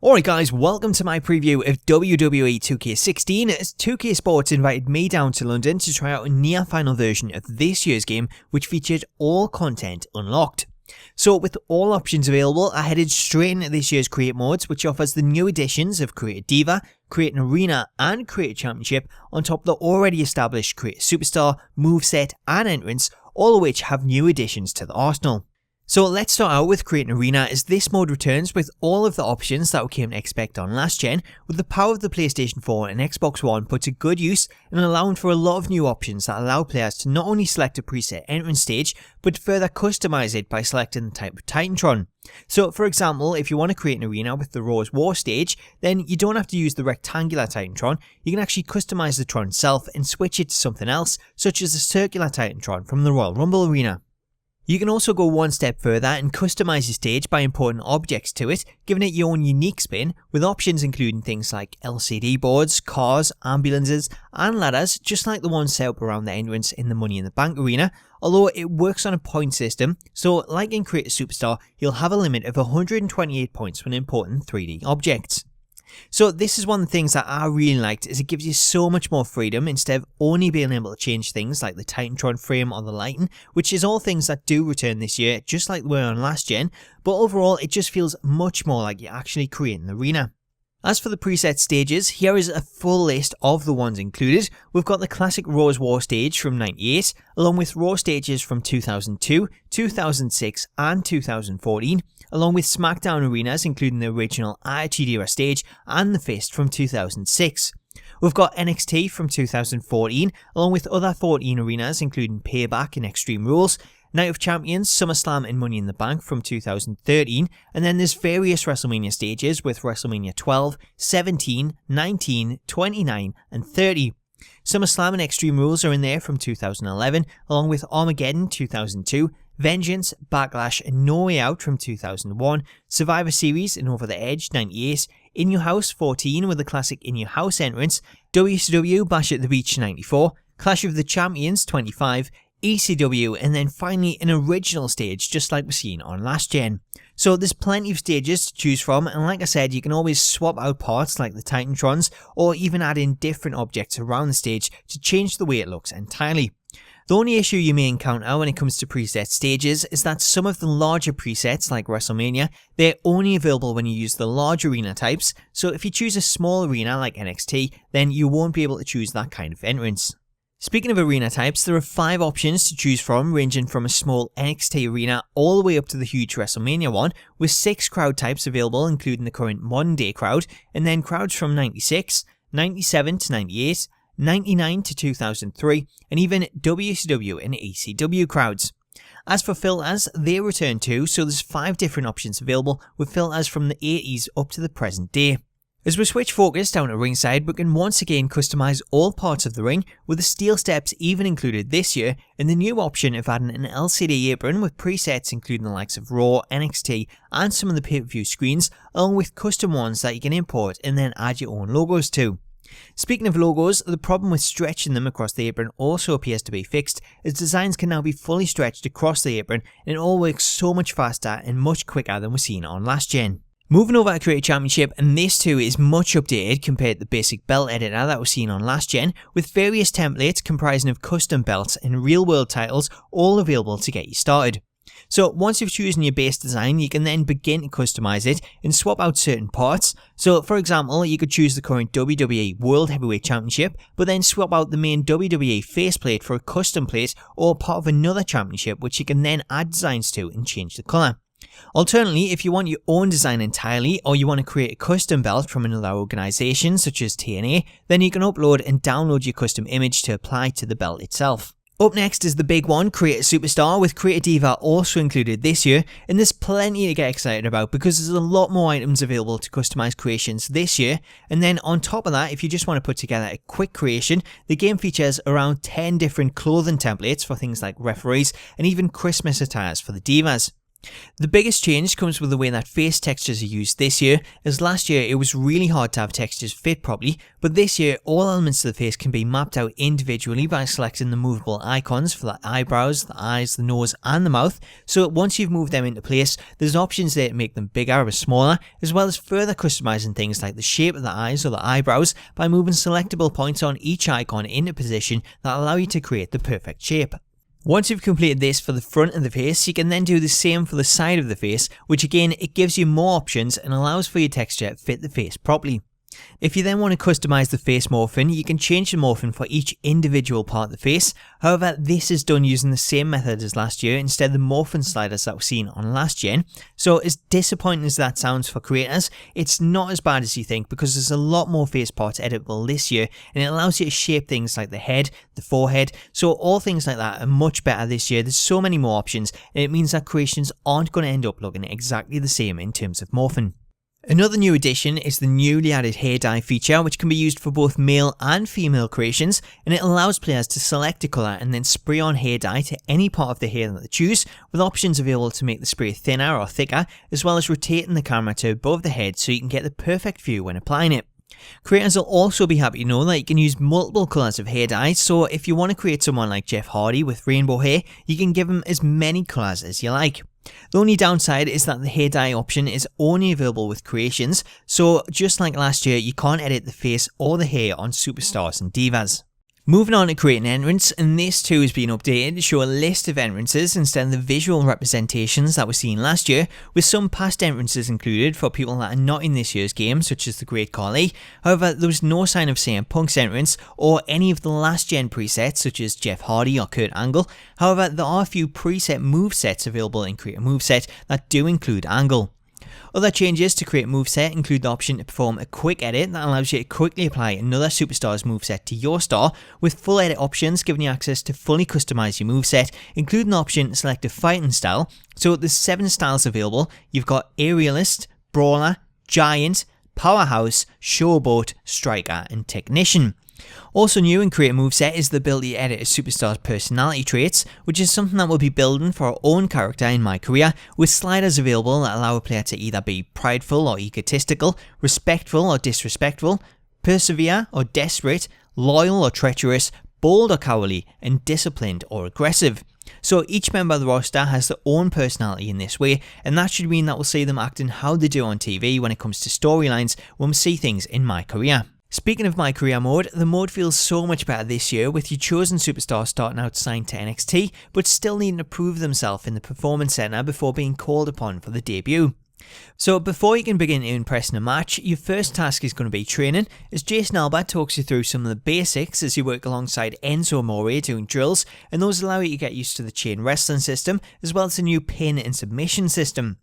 Alright guys, welcome to my preview of WWE 2K16 as 2K Sports invited me down to London to try out a near final version of this year's game which featured all content unlocked. So with all options available, I headed straight into this year's Create modes, which offers the new additions of Create Diva, Create an Arena and Create Championship on top of the already established Create Superstar, Moveset and Entrance, all of which have new additions to the arsenal. So let's start out with Create an Arena as this mode returns with all of the options that we came to expect on last gen, with the power of the PlayStation 4 and Xbox One put to good use and allowing for a lot of new options that allow players to not only select a preset entrance stage, but further customize it by selecting the type of Titantron. So for example, if you want to create an arena with the Rose War stage, then you don't have to use the rectangular Titantron, you can actually customize the Tron itself and switch it to something else, such as the circular Titantron from the Royal Rumble arena. You can also go one step further and customize your stage by importing objects to it, giving it your own unique spin, with options including things like LCD boards, cars, ambulances and ladders, just like the ones set up around the entrance in the Money in the Bank arena, although it works on a point system, so like in Create a Superstar, you'll have a limit of 128 points when importing 3D objects. So this is one of the things that I really liked, is it gives you so much more freedom instead of only being able to change things like the Titantron frame or the lighting, which is all things that do return this year just like they were on last gen, but overall it just feels much more like you're actually creating an arena. As for the preset stages, here is a full list of the ones included. We've got the classic Rose War stage from 98, along with Raw stages from 2002, 2006 and 2014, along with SmackDown arenas including the original Attitude Era stage and the Fist from 2006. We've got NXT from 2014, along with other 14 arenas including Payback and Extreme Rules, Night of Champions, SummerSlam and Money in the Bank from 2013, and then there's various WrestleMania stages with WrestleMania 12, 17, 19, 29 and 30. SummerSlam and Extreme Rules are in there from 2011, along with Armageddon 2002, Vengeance, Backlash and No Way Out from 2001, Survivor Series and Over the Edge 98, In Your House 14 with the classic In Your House entrance, WCW Bash at the Beach 94, Clash of the Champions 25, ECW and then finally an original stage just like we've seen on last gen. So there's plenty of stages to choose from, and like I said, you can always swap out parts like the Titantrons or even add in different objects around the stage to change the way it looks entirely. The only issue you may encounter when it comes to preset stages is that some of the larger presets like WrestleMania, they're only available when you use the large arena types, so if you choose a small arena like NXT, then you won't be able to choose that kind of entrance. Speaking of arena types, there are 5 options to choose from, ranging from a small NXT arena all the way up to the huge WrestleMania one, with 6 crowd types available including the current modern day crowd, and then crowds from 96, 97 to 98, 99 to 2003, and even WCW and ECW crowds. As for filters, they return too, so there's 5 different options available with filters from the 80s up to the present day. As we switch focus down at ringside, we can once again customize all parts of the ring, with the steel steps even included this year, and the new option of adding an LCD apron with presets including the likes of Raw, NXT and some of the pay-per-view screens, along with custom ones that you can import and then add your own logos to. Speaking of logos, the problem with stretching them across the apron also appears to be fixed, as designs can now be fully stretched across the apron and it all works so much faster and much quicker than we've seen on last gen. Moving over to Create a Championship, and this too is much updated compared to the basic belt editor that was seen on last gen, with various templates comprising of custom belts and real world titles all available to get you started. So once you've chosen your base design, you can then begin to customize it and swap out certain parts. So for example, you could choose the current WWE World Heavyweight Championship, but then swap out the main WWE faceplate for a custom plate or part of another championship which you can then add designs to and change the colour. Alternately, if you want your own design entirely, or you want to create a custom belt from another organisation such as TNA, then you can upload and download your custom image to apply to the belt itself. Up next is the big one, Create a Superstar, with Create Diva also included this year, and there's plenty to get excited about because there's a lot more items available to customize creations this year, and then on top of that, if you just want to put together a quick creation, the game features around 10 different clothing templates for things like referees and even Christmas attires for the divas. The biggest change comes with the way that face textures are used this year, as last year it was really hard to have textures fit properly, but this year all elements of the face can be mapped out individually by selecting the movable icons for the eyebrows, the eyes, the nose and the mouth, so once you've moved them into place, there's options there to make them bigger or smaller, as well as further customizing things like the shape of the eyes or the eyebrows by moving selectable points on each icon into position that allow you to create the perfect shape. Once you've completed this for the front of the face, you can then do the same for the side of the face, which again, it gives you more options and allows for your texture to fit the face properly. If you then want to customize the face morphing, you can change the morphing for each individual part of the face. However, this is done using the same method as last year instead of the morphing sliders that were seen on last gen. So as disappointing as that sounds for creators, it's not as bad as you think because there's a lot more face parts editable this year and it allows you to shape things like the head, the forehead, so all things like that are much better this year. There's so many more options and it means that creations aren't going to end up looking exactly the same in terms of morphing. Another new addition is the newly added hair dye feature, which can be used for both male and female creations, and it allows players to select a colour and then spray on hair dye to any part of the hair that they choose, with options available to make the spray thinner or thicker, as well as rotating the camera to above the head so you can get the perfect view when applying it. Creators will also be happy to know that you can use multiple colours of hair dye, so if you want to create someone like Jeff Hardy with rainbow hair, you can give him as many colours as you like. The only downside is that the hair dye option is only available with creations, so just like last year, you can't edit the face or the hair on superstars and divas. Moving on to creating an entrance, and this too has been updated to show a list of entrances instead of the visual representations that were seen last year, with some past entrances included for people that are not in this year's game, such as the Great Khali. However, there was no sign of CM Punk's entrance or any of the last gen presets such as Jeff Hardy or Kurt Angle. However, there are a few preset movesets available in Create a Moveset that do include Angle. Other changes to Create Moveset include the option to perform a quick edit that allows you to quickly apply another superstar's moveset to your star, with full edit options giving you access to fully customize your moveset, including the option to select a fighting style. So there's 7 styles available. You've got Aerialist, Brawler, Giant, Powerhouse, Showboat, Striker and Technician. Also new in Create a Moveset is the ability to edit a superstar's personality traits, which is something that we'll be building for our own character in MyCareer, with sliders available that allow a player to either be prideful or egotistical, respectful or disrespectful, persevere or desperate, loyal or treacherous, bold or cowardly, and disciplined or aggressive. So each member of the roster has their own personality in this way, and that should mean that we'll see them acting how they do on TV when it comes to storylines when we see things in MyCareer. Speaking of MyCareer mode, the mode feels so much better this year, with your chosen superstar starting out signed to NXT, but still needing to prove themselves in the Performance Center before being called upon for the debut. So before you can begin to impress in a match, your first task is going to be training, as Jason Alba talks you through some of the basics as you work alongside Enzo Amore doing drills, and those allow you to get used to the chain wrestling system, as well as the new pin and submission system.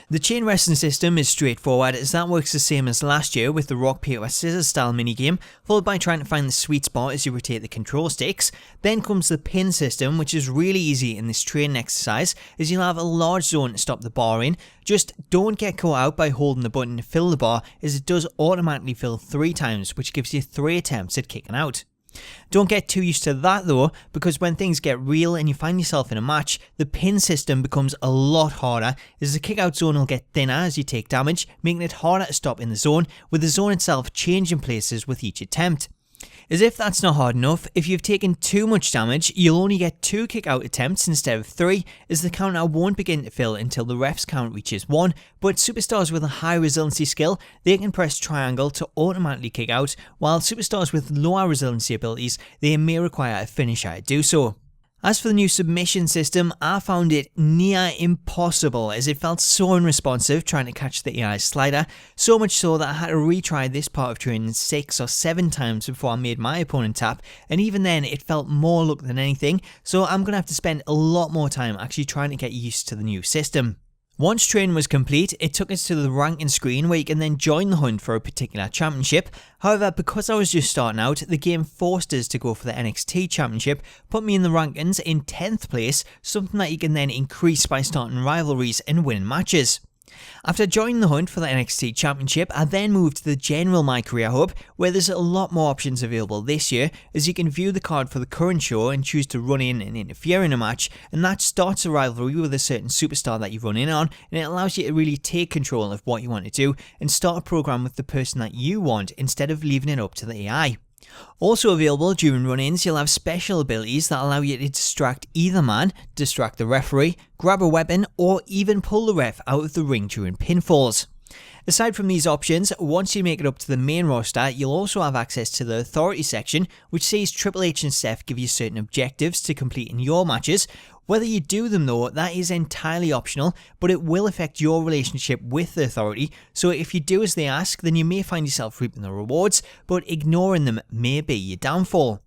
The chain wrestling system is straightforward, as that works the same as last year with the rock paper scissors style minigame, followed by trying to find the sweet spot as you rotate the control sticks. Then comes the pin system, which is really easy in this training exercise, as you'll have a large zone to stop the bar in. Just don't get caught out by holding the button to fill the bar, as it does automatically fill 3 times, which gives you 3 attempts at kicking out. Don't get too used to that though, because when things get real and you find yourself in a match, the pin system becomes a lot harder, as the kick out zone will get thinner as you take damage, making it harder to stop in the zone, with the zone itself changing places with each attempt. As if that's not hard enough, if you've taken too much damage, you'll only get 2 kick out attempts instead of 3, as the counter won't begin to fill until the ref's count reaches 1, but superstars with a high resiliency skill, they can press triangle to automatically kick out, while superstars with lower resiliency abilities, they may require a finisher to do so. As for the new submission system, I found it near impossible, as it felt so unresponsive trying to catch the AI slider, so much so that I had to retry this part of training 6 or 7 times before I made my opponent tap, and even then it felt more luck than anything, so I'm going to have to spend a lot more time actually trying to get used to the new system. Once training was complete, it took us to the ranking screen where you can then join the hunt for a particular championship. However, because I was just starting out, the game forced us to go for the NXT championship, put me in the rankings in 10th place, something that you can then increase by starting rivalries and winning matches. After joining the hunt for the NXT Championship, I then moved to the general MyCareer hub, where there's a lot more options available this year, as you can view the card for the current show and choose to run in and interfere in a match, and that starts a rivalry with a certain superstar that you run in on, and it allows you to really take control of what you want to do and start a program with the person that you want instead of leaving it up to the AI. Also available during run-ins, you'll have special abilities that allow you to distract either man, distract the referee, grab a weapon, or even pull the ref out of the ring during pinfalls. Aside from these options, once you make it up to the main roster, you'll also have access to the authority section, which sees Triple H and Steph give you certain objectives to complete in your matches. Whether you do them though, that is entirely optional, but it will affect your relationship with the authority, so if you do as they ask, then you may find yourself reaping the rewards, but ignoring them may be your downfall.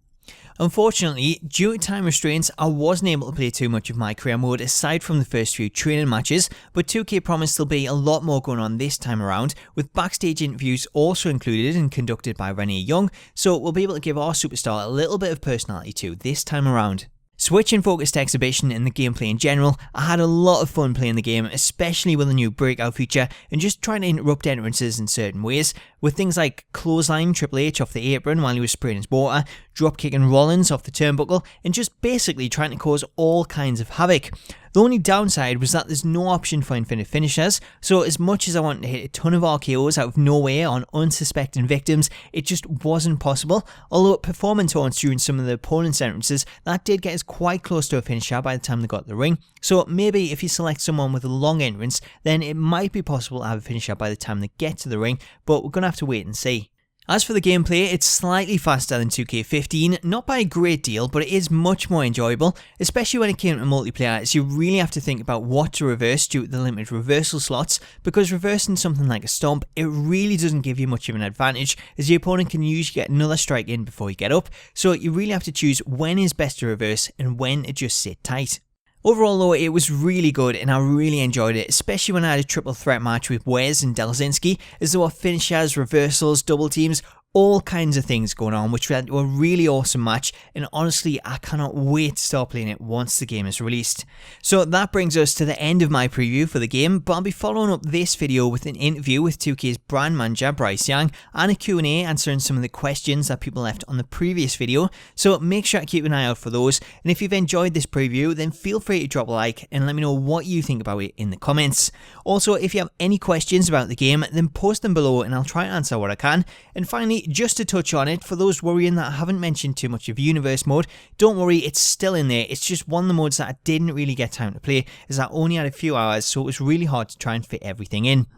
Unfortunately, due to time restraints, I wasn't able to play too much of MyCareer mode aside from the first few training matches, but 2K promised there'll be a lot more going on this time around, with backstage interviews also included and conducted by Renee Young, so we'll be able to give our superstar a little bit of personality too this time around. Switching focus to exhibition and the gameplay in general, I had a lot of fun playing the game, especially with the new breakout feature and just trying to interrupt entrances in certain ways, with things like clothesline Triple H off the apron while he was spraying his water, dropkicking Rollins off the turnbuckle, and just basically trying to cause all kinds of havoc. The only downside was that there's no option for infinite finishers, so as much as I wanted to hit a ton of RKOs out of nowhere on unsuspecting victims, it just wasn't possible, although at performance taunts during some of the opponent's entrances, that did get us quite close to a finisher by the time they got to the ring, so maybe if you select someone with a long entrance, then it might be possible to have a finisher by the time they get to the ring, but we're going to have to wait and see. As for the gameplay, it's slightly faster than 2K15, not by a great deal, but it is much more enjoyable, especially when it came to multiplayer, as you really have to think about what to reverse due to the limited reversal slots, because reversing something like a stomp, it really doesn't give you much of an advantage, as the opponent can usually get another strike in before you get up, so you really have to choose when is best to reverse and when to just sit tight. Overall though, it was really good and I really enjoyed it, especially when I had a triple threat match with Wes and Delzinski, as there were finishers, reversals, double teams, all kinds of things going on, which led to a really awesome match, and honestly I cannot wait to start playing it once the game is released. So that brings us to the end of my preview for the game, but I'll be following up this video with an interview with 2K's brand manager Bryce Young and a Q&A answering some of the questions that people left on the previous video, so make sure to keep an eye out for those, and if you've enjoyed this preview then feel free to drop a like and let me know what you think about it in the comments. Also, if you have any questions about the game then post them below and I'll try and answer what I can. And finally, just to touch on it, for those worrying that I haven't mentioned too much of Universe mode, don't worry, it's still in there, it's just one of the modes that I didn't really get time to play as I only had a few hours, so it was really hard to try and fit everything in.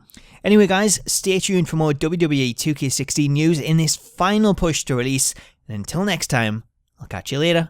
Anyway guys, stay tuned for more WWE 2K16 news in this final push to release, and until next time, I'll catch you later.